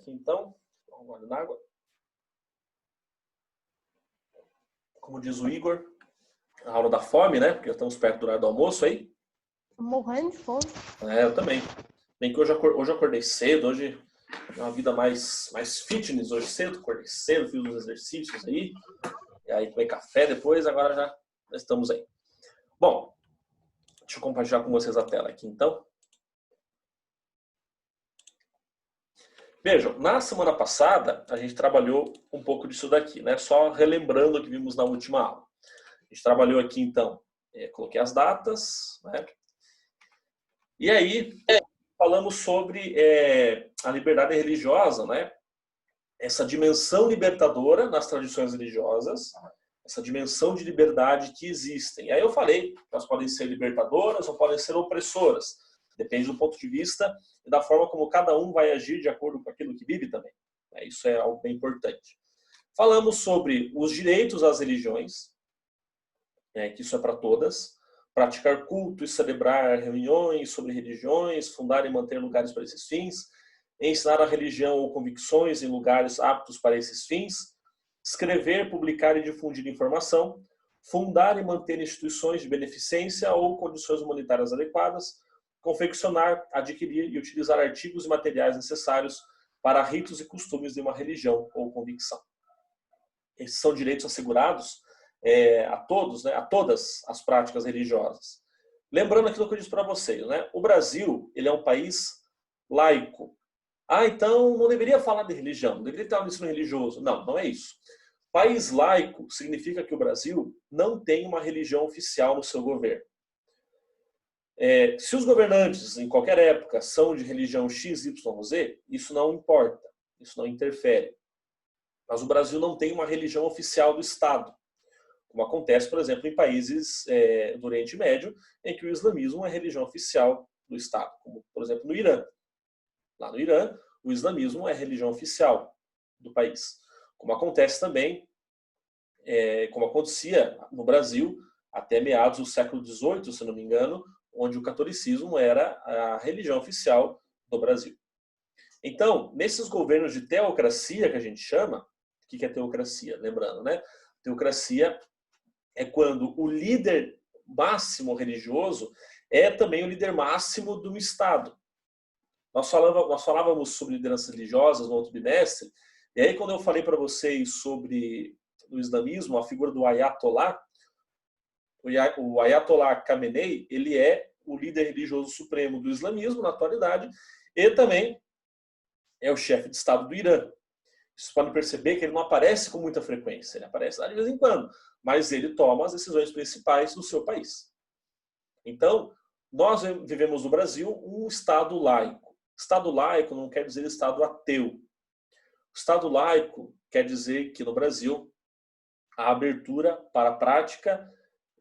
Aqui então, um gole d'água. Como diz o Igor, a aula da fome, né? Porque estamos perto do horário do almoço aí. Morrendo de fome. Eu também. Bem que hoje eu acordei cedo, hoje é uma vida mais fitness, hoje cedo, acordei cedo, fiz uns exercícios aí, e aí tomei café depois, agora já estamos aí. Bom, deixa eu compartilhar com vocês a tela aqui então. Vejam, na semana passada a gente trabalhou um pouco disso daqui, né? Só relembrando o que vimos na última aula. A gente trabalhou aqui então, coloquei as datas, né? E aí falamos sobre a liberdade religiosa, né? Essa dimensão libertadora nas tradições religiosas, essa dimensão de liberdade que existem. E aí eu falei que elas podem ser libertadoras ou podem ser opressoras. Depende do ponto de vista e da forma como cada um vai agir de acordo com aquilo que vive também. Isso é algo bem importante. Falamos sobre os direitos às religiões, que isso é para todas. Praticar culto e celebrar reuniões sobre religiões, fundar e manter lugares para esses fins, ensinar a religião ou convicções em lugares aptos para esses fins, escrever, publicar e difundir informação, fundar e manter instituições de beneficência ou condições humanitárias adequadas, confeccionar, adquirir e utilizar artigos e materiais necessários para ritos e costumes de uma religião ou convicção. Esses são direitos assegurados a todos, né, a todas as práticas religiosas. Lembrando aquilo que eu disse para vocês, né, o Brasil ele é um país laico. Então não deveria falar de religião, não deveria ter um ensino religioso. Não, não é isso. País laico significa que o Brasil não tem uma religião oficial no seu governo. Se os governantes, em qualquer época, são de religião X, Y, Z, isso não importa, isso não interfere. Mas o Brasil não tem uma religião oficial do Estado, como acontece, por exemplo, em países do Oriente Médio, em que o islamismo é a religião oficial do Estado, como, por exemplo, no Irã. Lá no Irã, o islamismo é a religião oficial do país. Como acontece também, como acontecia no Brasil, até meados do século XVIII, se não me engano, onde o catolicismo era a religião oficial do Brasil. Então, nesses governos de teocracia que a gente chama, o que é teocracia? Lembrando, né? Teocracia é quando o líder máximo religioso é também o líder máximo do Estado. Nós falávamos sobre lideranças religiosas no outro bimestre, e aí quando eu falei para vocês sobre o islamismo, a figura do Ayatollah, o Ayatollah Khamenei, ele é o líder religioso supremo do islamismo na atualidade e também é o chefe de Estado do Irã. Vocês podem perceber que ele não aparece com muita frequência, ele aparece lá de vez em quando, mas ele toma as decisões principais do seu país. Então, nós vivemos no Brasil um Estado laico. Estado laico não quer dizer Estado ateu. Estado laico quer dizer que no Brasil a abertura para a prática,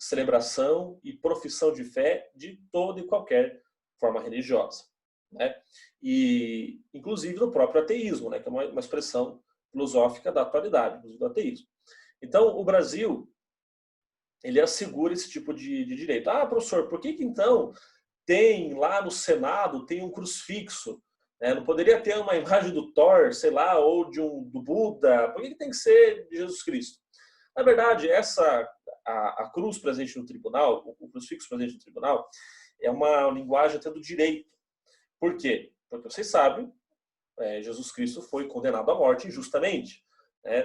celebração e profissão de fé de toda e qualquer forma religiosa, né? E inclusive no próprio ateísmo, né? Que é uma expressão filosófica da atualidade, inclusive do ateísmo. Então, o Brasil ele assegura esse tipo de direito. Professor, por que então tem lá no Senado tem um crucifixo? Não poderia ter uma imagem do Thor, sei lá, ou do Buda? Por que tem que ser de Jesus Cristo? Na verdade, a cruz presente no tribunal, o crucifixo presente no tribunal, é uma linguagem até do direito. Por quê? Porque vocês sabem, Jesus Cristo foi condenado à morte injustamente,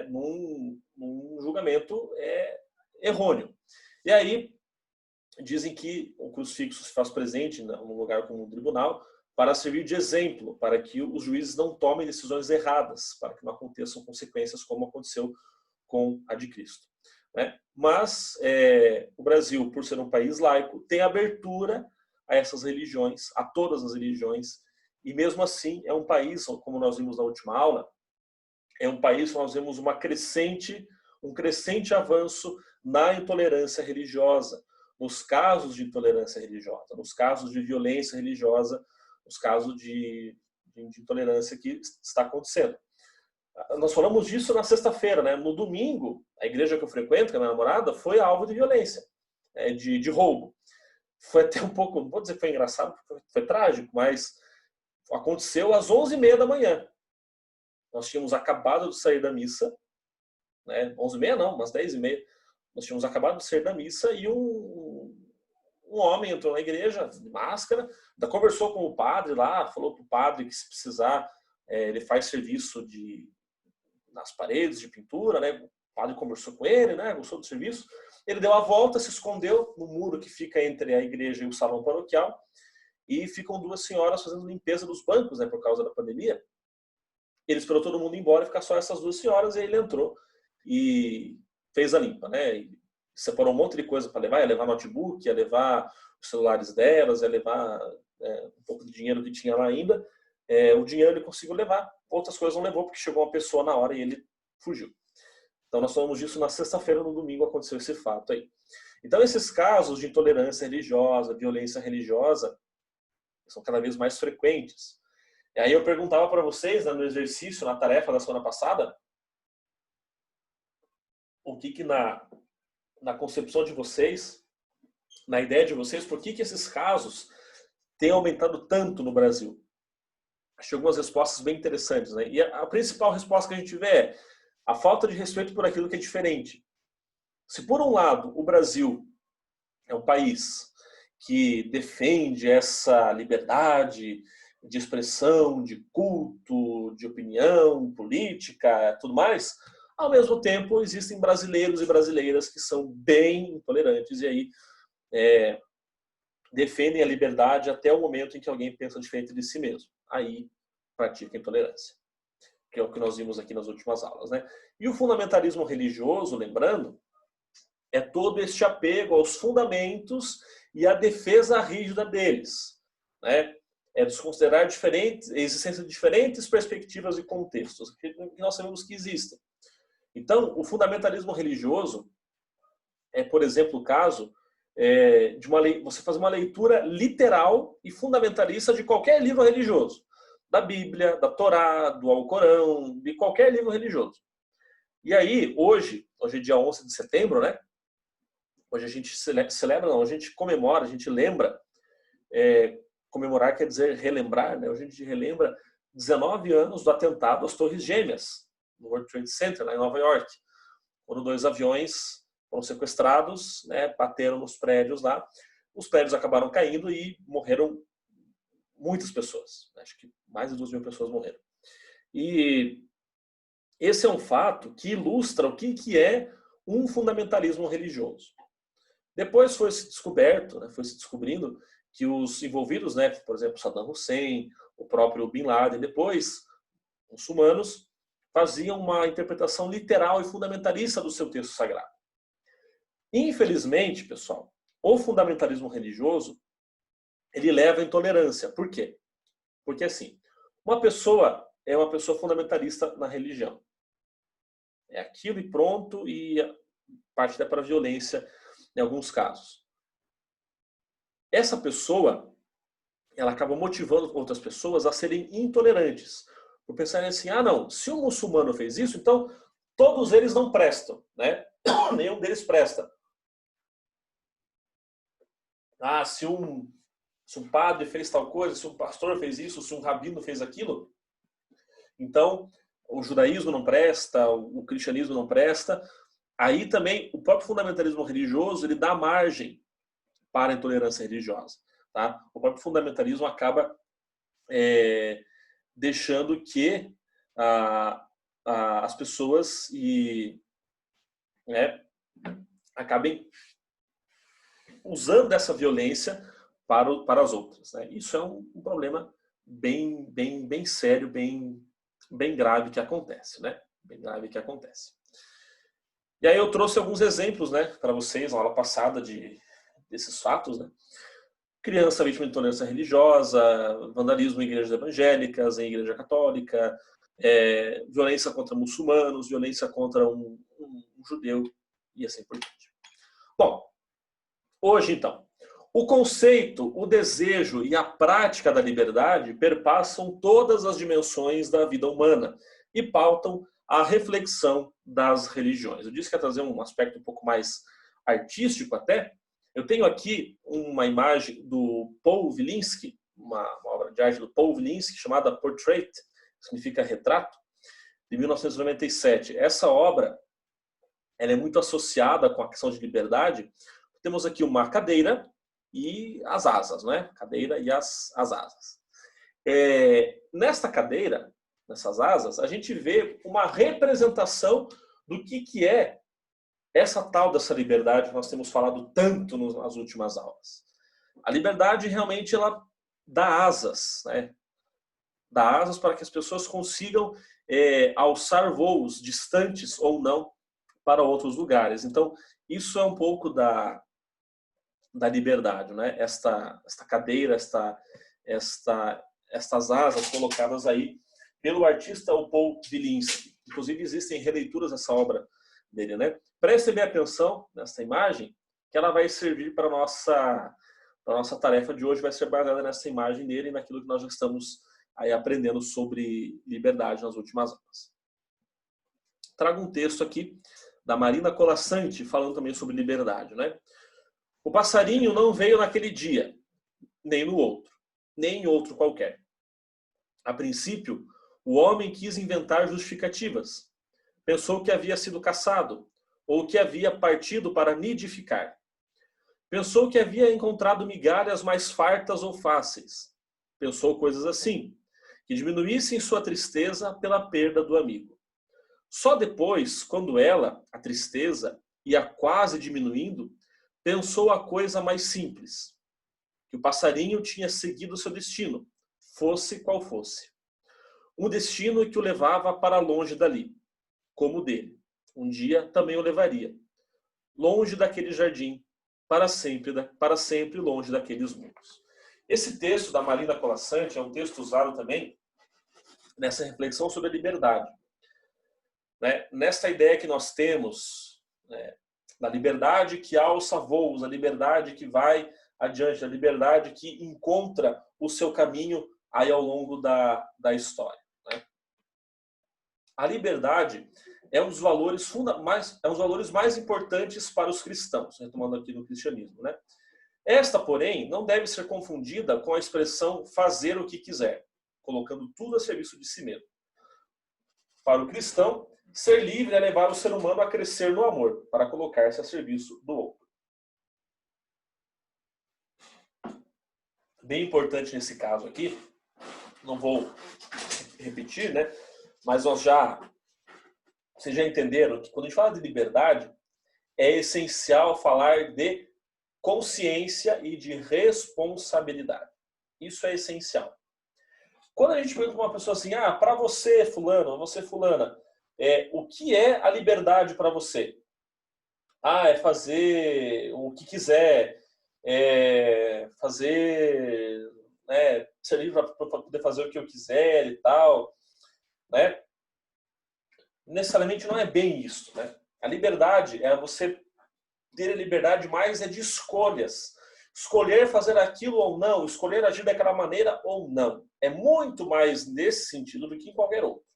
num julgamento errôneo. E aí, dizem que o crucifixo se faz presente num lugar como um tribunal para servir de exemplo, para que os juízes não tomem decisões erradas, para que não aconteçam consequências como aconteceu com a de Cristo. Mas o Brasil, por ser um país laico, tem abertura a essas religiões, a todas as religiões, e mesmo assim é um país, como nós vimos na última aula, é um país que nós vemos um crescente avanço na intolerância religiosa, nos casos de intolerância religiosa, nos casos de violência religiosa, nos casos de intolerância que está acontecendo. Nós falamos disso na sexta-feira, né? No domingo, a igreja que eu frequento, que é a minha namorada, foi alvo de violência, de roubo. Foi até um pouco, não vou dizer que foi engraçado, foi trágico, mas aconteceu às 11h30 da manhã. nós tínhamos acabado de sair da missa, né? 11h30 não, umas 10h30. Nós tínhamos acabado de sair da missa e um homem entrou na igreja de máscara, conversou com o padre lá, falou para o padre que se precisar, ele faz serviço nas paredes de pintura, né? O padre conversou com ele, né? Gostou do serviço. Ele deu a volta, se escondeu no muro que fica entre a igreja e o salão paroquial e ficam duas senhoras fazendo limpeza dos bancos, né? Por causa da pandemia. Ele esperou todo mundo ir embora e ficar só essas duas senhoras e aí ele entrou e fez a limpa, né? E separou um monte de coisa para levar, ia levar notebook, ia levar os celulares delas, ia levar um pouco de dinheiro que tinha lá ainda. O dinheiro ele conseguiu levar, outras coisas não levou porque chegou uma pessoa na hora e ele fugiu. Então nós falamos disso na sexta-feira, no domingo aconteceu esse fato aí. Então esses casos de intolerância religiosa, violência religiosa, são cada vez mais frequentes. E aí eu perguntava para vocês, né, no exercício, na tarefa da semana passada, o que na concepção de vocês, na ideia de vocês, por que esses casos têm aumentado tanto no Brasil? Achei algumas respostas bem interessantes, né? E a principal resposta que a gente vê é a falta de respeito por aquilo que é diferente. Se por um lado o Brasil é um país que defende essa liberdade de expressão, de culto, de opinião política, tudo mais, ao mesmo tempo existem brasileiros e brasileiras que são bem intolerantes e aí defendem a liberdade até o momento em que alguém pensa diferente de si mesmo. Aí pratica intolerância, que é o que nós vimos aqui nas últimas aulas, né? E o fundamentalismo religioso, lembrando, é todo este apego aos fundamentos e a defesa rígida deles, né? É desconsiderar a existência de diferentes perspectivas e contextos, que nós sabemos que existem. Então, o fundamentalismo religioso é, por exemplo, o caso de você fazer uma leitura literal e fundamentalista de qualquer livro religioso. Da Bíblia, da Torá, do Alcorão, de qualquer livro religioso. E aí, hoje é dia 11 de setembro, né? Hoje a gente celebra, não, a gente comemora, a gente lembra. Comemorar quer dizer relembrar, né? Hoje a gente relembra 19 anos do atentado às Torres Gêmeas, no World Trade Center, lá em Nova York, quando 2 aviões foram sequestrados, né, bateram nos prédios lá. Os prédios acabaram caindo e morreram muitas pessoas. Acho que mais de 2.000 pessoas morreram. E esse é um fato que ilustra o que é um fundamentalismo religioso. Depois foi se descobrindo que os envolvidos, né, por exemplo, Saddam Hussein, o próprio Bin Laden, depois, muçulmanos, faziam uma interpretação literal e fundamentalista do seu texto sagrado. Infelizmente, pessoal, o fundamentalismo religioso, ele leva à intolerância. Por quê? Porque, assim, uma pessoa é uma pessoa fundamentalista na religião. É aquilo e pronto, e parte para a violência em alguns casos. Essa pessoa, ela acaba motivando outras pessoas a serem intolerantes. Por pensarem assim, não, se o muçulmano fez isso, então todos eles não prestam, né? Nenhum deles presta. Se um padre fez tal coisa, se um pastor fez isso, se um rabino fez aquilo, então o judaísmo não presta, o cristianismo não presta. Aí também o próprio fundamentalismo religioso, ele dá margem para a intolerância religiosa. Tá? O próprio fundamentalismo acaba deixando que as pessoas acabem usando essa violência para as outras. Né? Isso é um problema bem sério, bem grave que acontece. Né? Bem grave que acontece. E aí eu trouxe alguns exemplos, né, para vocês na aula passada desses fatos. Né? Criança vítima de intolerância religiosa, vandalismo em igrejas evangélicas, em igreja católica, violência contra muçulmanos, violência contra um judeu e assim por diante. Bom, hoje então, o conceito, o desejo e a prática da liberdade perpassam todas as dimensões da vida humana e pautam a reflexão das religiões. Eu disse que ia trazer um aspecto um pouco mais artístico até. Eu tenho aqui uma imagem do Paul Wilinski, uma obra de arte do Paul Wilinski chamada Portrait, que significa retrato. de 1997. Essa obra ela é muito associada com a questão de liberdade. Temos aqui uma cadeira e as asas, né? Cadeira e as asas. Nesta cadeira, nessas asas, a gente vê uma representação do que é essa tal dessa liberdade que nós temos falado tanto nas últimas aulas. A liberdade realmente ela dá asas, né? Dá asas para que as pessoas consigam alçar voos distantes ou não para outros lugares. Então, isso é um pouco da liberdade, né? Esta cadeira, estas asas colocadas aí pelo artista Paul Wilinski. Inclusive, existem releituras dessa obra dele, né? Preste bem atenção nessa imagem, que ela vai servir para a nossa tarefa de hoje, vai ser baseada nessa imagem dele e naquilo que nós já estamos aí aprendendo sobre liberdade nas últimas aulas. Trago um texto aqui da Marina Colasanti, falando também sobre liberdade, né? O passarinho não veio naquele dia, nem no outro, nem em outro qualquer. A princípio, o homem quis inventar justificativas. Pensou que havia sido caçado, ou que havia partido para nidificar. Pensou que havia encontrado migalhas mais fartas ou fáceis. Pensou coisas assim, que diminuíssem sua tristeza pela perda do amigo. Só depois, quando ela, a tristeza, ia quase diminuindo, pensou a coisa mais simples, que o passarinho tinha seguido seu destino, fosse qual fosse. Um destino que o levava para longe dali, como o dele. Um dia também o levaria, longe daquele jardim, para sempre longe daqueles muros. Esse texto da Marina Colasanti é um texto usado também nessa reflexão sobre a liberdade. Né? Nesta ideia que nós temos, né, da liberdade que alça voos, a liberdade que vai adiante, a liberdade que encontra o seu caminho aí ao longo da história. Né? A liberdade é um dos valores mais importantes para os cristãos, retomando aqui no cristianismo. Né? Esta, porém, não deve ser confundida com a expressão fazer o que quiser, colocando tudo a serviço de si mesmo. Para o cristão, ser livre é levar o ser humano a crescer no amor, para colocar-se a serviço do outro. Bem importante nesse caso aqui, não vou repetir, né? Mas vocês já entenderam que quando a gente fala de liberdade, é essencial falar de consciência e de responsabilidade. Isso é essencial. Quando a gente pergunta para uma pessoa assim, para você, fulano, você, fulana, o que é a liberdade para você? É fazer o que quiser, fazer, né, ser livre para poder fazer o que eu quiser e tal, né? Necessariamente não é bem isso, né? A liberdade é você ter a liberdade mais de escolhas. Escolher fazer aquilo ou não, escolher agir daquela maneira ou não. É muito mais nesse sentido do que em qualquer outro.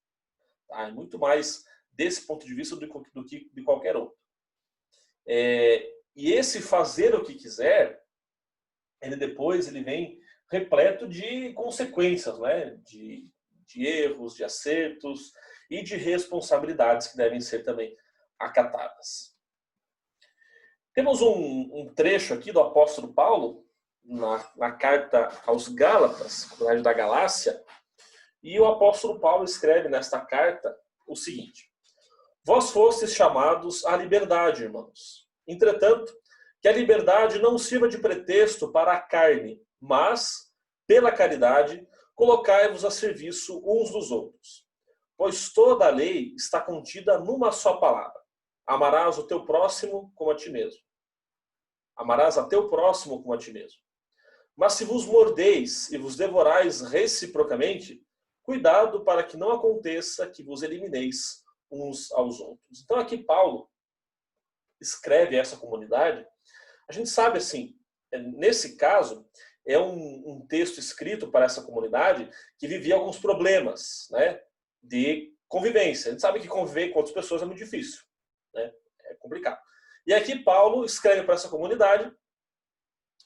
Tá? É muito mais desse ponto de vista do que de qualquer outro. E esse fazer o que quiser, ele vem repleto de consequências, né? De erros, de acertos e de responsabilidades que devem ser também acatadas. Temos um trecho aqui do apóstolo Paulo, na carta aos Gálatas, comunidade da Galácia, e o apóstolo Paulo escreve nesta carta o seguinte: Vós fostes chamados à liberdade, irmãos. Entretanto, que a liberdade não sirva de pretexto para a carne, mas, pela caridade, colocai-vos a serviço uns dos outros. Pois toda a lei está contida numa só palavra: amarás o teu próximo como a ti mesmo. Amarás a teu próximo como a ti mesmo. Mas se vos mordeis e vos devorais reciprocamente, cuidado para que não aconteça que vos elimineis uns aos outros. Então aqui Paulo escreve essa comunidade. A gente sabe assim, nesse caso, é um texto escrito para essa comunidade que vivia alguns problemas, né, de convivência. A gente sabe que conviver com outras pessoas é muito difícil, né? É complicado. E aqui Paulo escreve para essa comunidade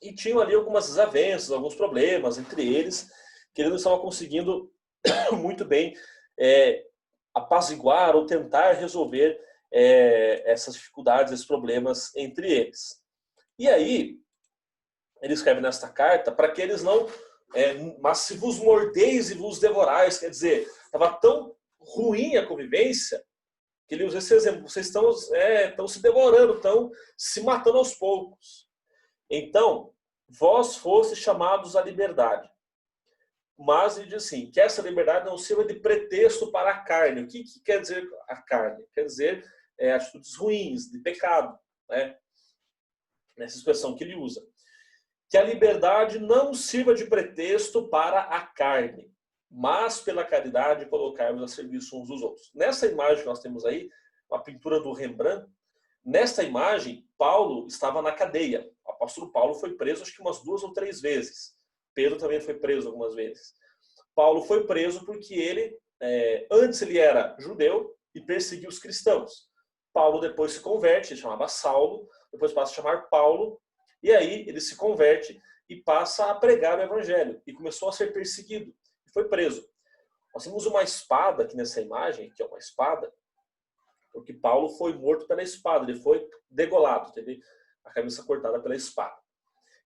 e tinham ali algumas desavenças, alguns problemas entre eles, que eles não estavam conseguindo muito bem apaziguar ou tentar resolver essas dificuldades, esses problemas entre eles. E aí, ele escreve nesta carta para que eles não... mas se vos mordeis e vos devorais, quer dizer, estava tão ruim a convivência que ele usa esse exemplo. Vocês estão se devorando, estão se matando aos poucos. Então, vós fostes chamados à liberdade. Mas ele diz assim, que essa liberdade não sirva de pretexto para a carne. O que quer dizer a carne? Quer dizer atitudes ruins, de pecado, né? Nessa expressão que ele usa. Que a liberdade não sirva de pretexto para a carne, mas pela caridade colocarmos a serviço uns dos outros. Nessa imagem que nós temos aí, uma pintura do Rembrandt, nesta imagem, Paulo estava na cadeia. O apóstolo Paulo foi preso acho que umas 2 ou 3 vezes. Pedro também foi preso algumas vezes. Paulo foi preso porque ele, antes ele era judeu e perseguia os cristãos. Paulo depois se converte, ele chamava Saulo, depois passa a chamar Paulo, e aí ele se converte e passa a pregar o evangelho. E começou a ser perseguido. E foi preso. Nós temos uma espada aqui nessa imagem, que é uma espada, porque Paulo foi morto pela espada, ele foi degolado, teve a cabeça cortada pela espada.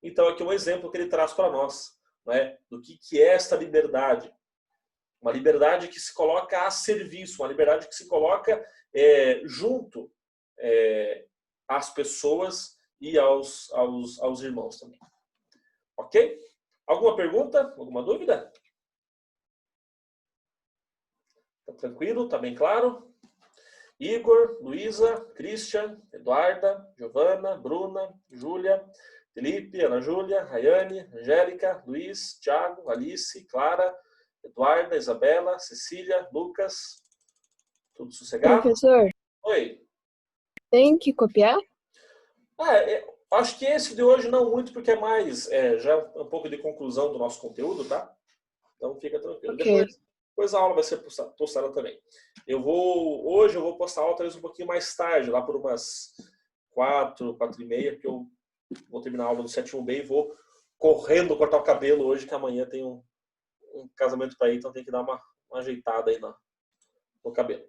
Então aqui é um exemplo que ele traz para nós, né, do que é esta liberdade. Uma liberdade que se coloca a serviço, uma liberdade que se coloca junto às pessoas e aos irmãos também. Ok? Alguma pergunta? Alguma dúvida? Tá tranquilo? Tá bem claro? Igor, Luísa, Christian, Eduarda, Giovana, Bruna, Júlia, Felipe, Ana Júlia, Rayane, Angélica, Luiz, Thiago, Alice, Clara, Eduarda, Isabela, Cecília, Lucas. Tudo sossegado? Professor, Oi. tem que copiar? Acho que esse de hoje não muito, porque é mais já um pouco de conclusão do nosso conteúdo, tá? Então fica tranquilo. Ok. Depois a aula vai ser postada também. Hoje eu vou postar a aula talvez um pouquinho mais tarde, lá por umas 4h30, porque eu vou terminar a aula do 7.1b e vou correndo cortar o cabelo hoje, que amanhã tem um casamento para ir, então tem que dar uma ajeitada aí no cabelo.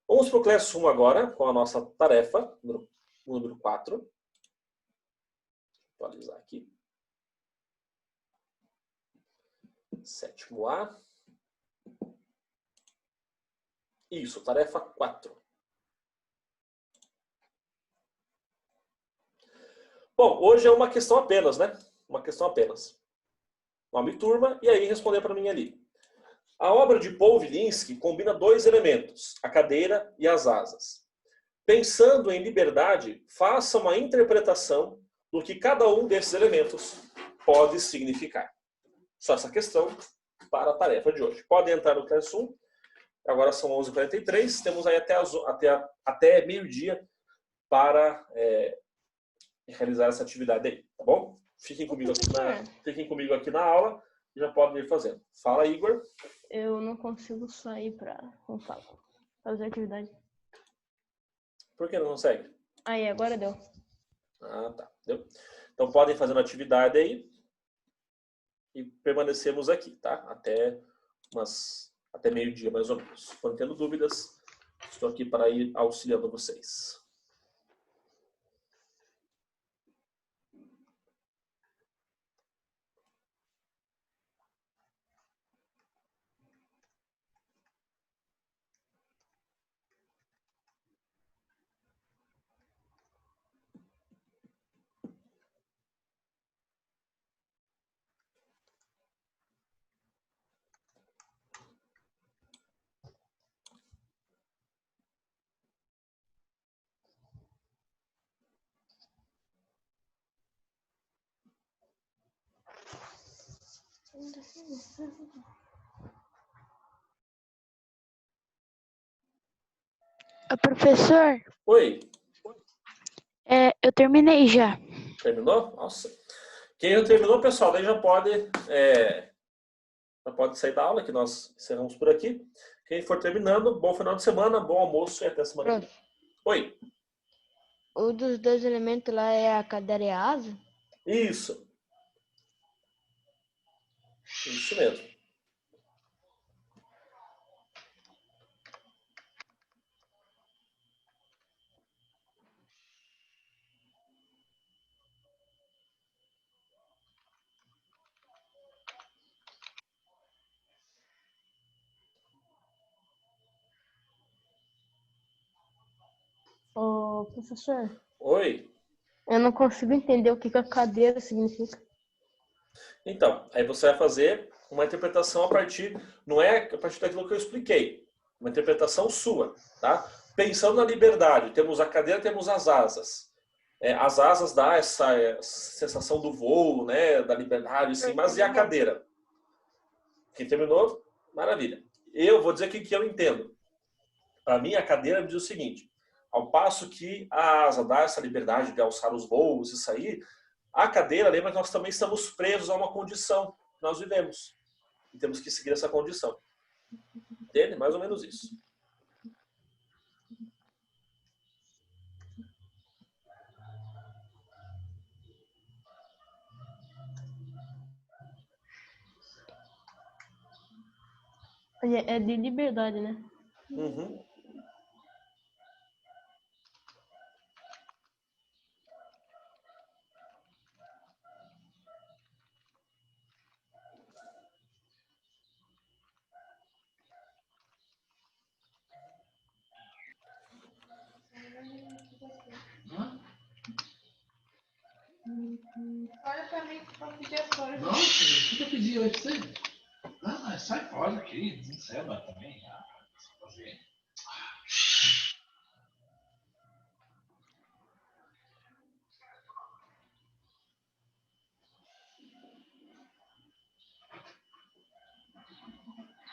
Vamos para o Class 1 agora, com a nossa tarefa, número 4. Vou atualizar aqui. 7º A. Isso, tarefa 4. Bom, hoje é uma questão apenas, né? Uma questão apenas. Nome e turma, e aí responder para mim ali. A obra de Paul Wilinski combina 2 elementos, a cadeira e as asas. Pensando em liberdade, faça uma interpretação do que cada um desses elementos pode significar. Só essa questão para a tarefa de hoje. Pode entrar no Class 1. Agora são 11h43. Temos aí até meio-dia para realizar essa atividade aí, tá bom? Fiquem comigo aqui na aula e já podem ir fazendo. Fala, Igor. Eu não consigo sair para fazer atividade. Por que não consegue? Aí, agora deu. Ah, tá. Deu. Então podem fazer uma atividade aí e permanecemos aqui, tá? Até meio-dia, mais ou menos. Se forem tendo dúvidas, estou aqui para ir auxiliando vocês. Professor, Oi. eu terminei já. Terminou? Nossa. Quem não terminou, pessoal, daí já pode sair da aula, que nós encerramos por aqui. Quem for terminando, bom final de semana, bom almoço e até semana que vem. Oi. O dos 2 elementos lá é a cadeira e a asa? Isso. Isso mesmo. Ô, professor, Oi. eu não consigo entender o que que a cadeira significa. Então, aí você vai fazer uma interpretação a partir, não é a partir daquilo que eu expliquei, uma interpretação sua, tá? Pensando na liberdade, temos a cadeira, temos as asas. As asas dá essa sensação do voo, né, da liberdade, sim, mas e a cadeira? Quem terminou? Maravilha. Eu vou dizer o que eu entendo. Para mim, a cadeira diz o seguinte: ao passo que a asa dá essa liberdade de alçar os voos e sair, a cadeira lembra que nós também estamos presos a uma condição que nós vivemos. E temos que seguir essa condição. Entende? Mais ou menos isso. É de liberdade, né? Uhum. Olha pra mim pra pedir as flores. Não, o que eu pedi hoje pra você? Não, mas sai fora aqui, não serve também. Fazer.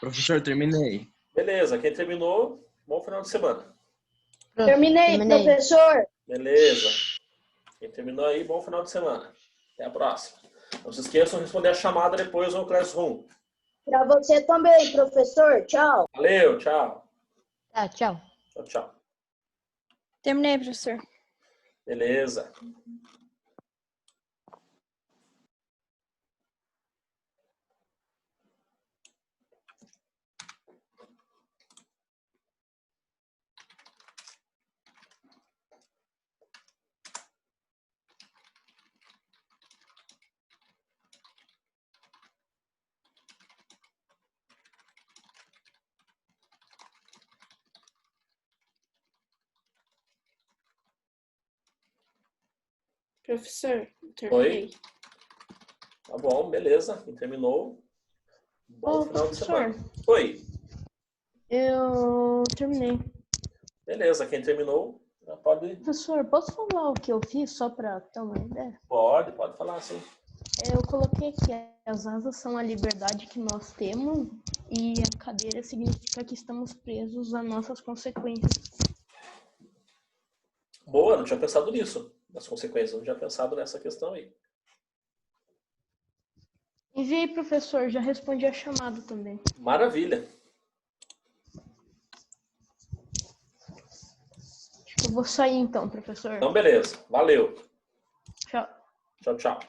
Professor, terminei. Beleza, quem terminou, bom final de semana. Terminei, professor. Beleza. Quem terminou aí, bom final de semana. Até a próxima. Não se esqueçam de responder a chamada depois no Classroom. Para você também, professor. Tchau. Valeu, tchau. Tá, tchau. Tchau, tchau. Terminei, professor. Beleza. Professor, terminei. Oi. Tá bom, beleza. Quem terminou, bom Ô, final de professor, semana. Oi. eu terminei. Beleza, quem terminou, já pode. Professor, posso falar o que eu fiz só para ter uma ideia? Pode falar sim. Eu coloquei que as asas são a liberdade que nós temos e a cadeira significa que estamos presos às nossas consequências. Boa, não tinha pensado nisso. Nas consequências, não tinha pensado nessa questão aí. Enviei, professor, já respondi a chamada também. Maravilha. Acho que eu vou sair então, professor. Então, beleza. Valeu. Tchau. Tchau, tchau.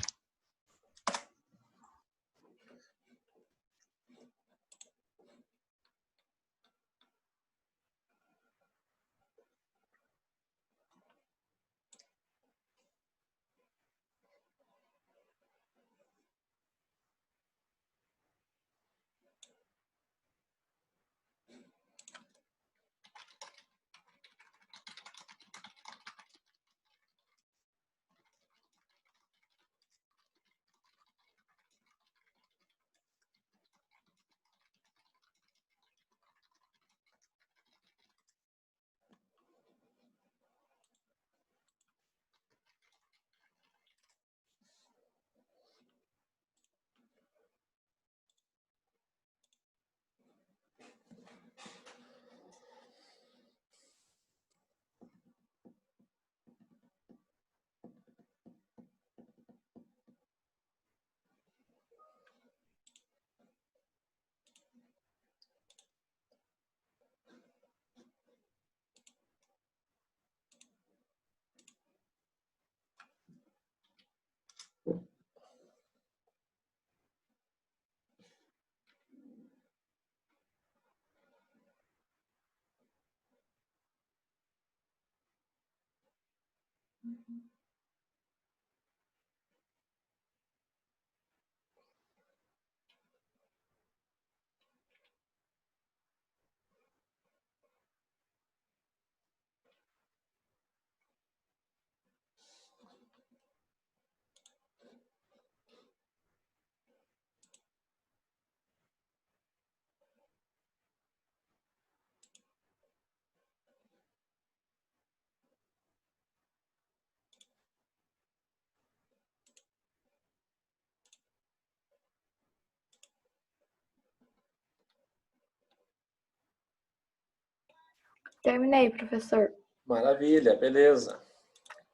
Terminei, professor. Maravilha, beleza.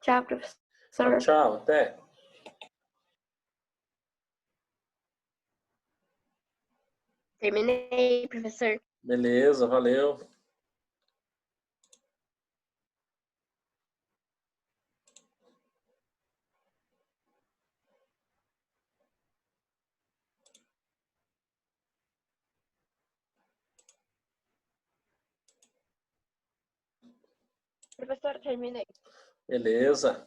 Tchau, Tchau, professor. tchau, até. Terminei, professor. Beleza, valeu. Professor, terminei. Beleza.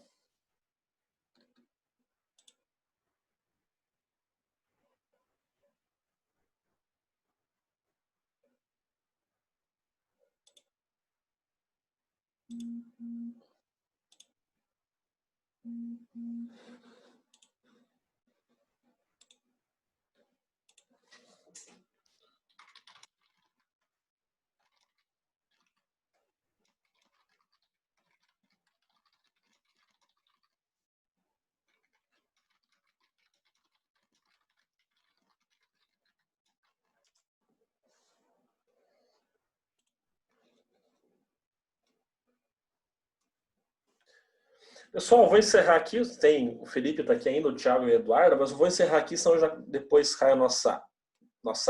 Pessoal, eu vou encerrar aqui. O Felipe está aqui ainda, o Thiago e o Eduardo, mas eu vou encerrar aqui, senão já depois cai a nossa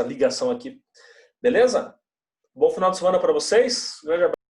ligação aqui. Beleza? Bom final de semana para vocês. Um grande abraço.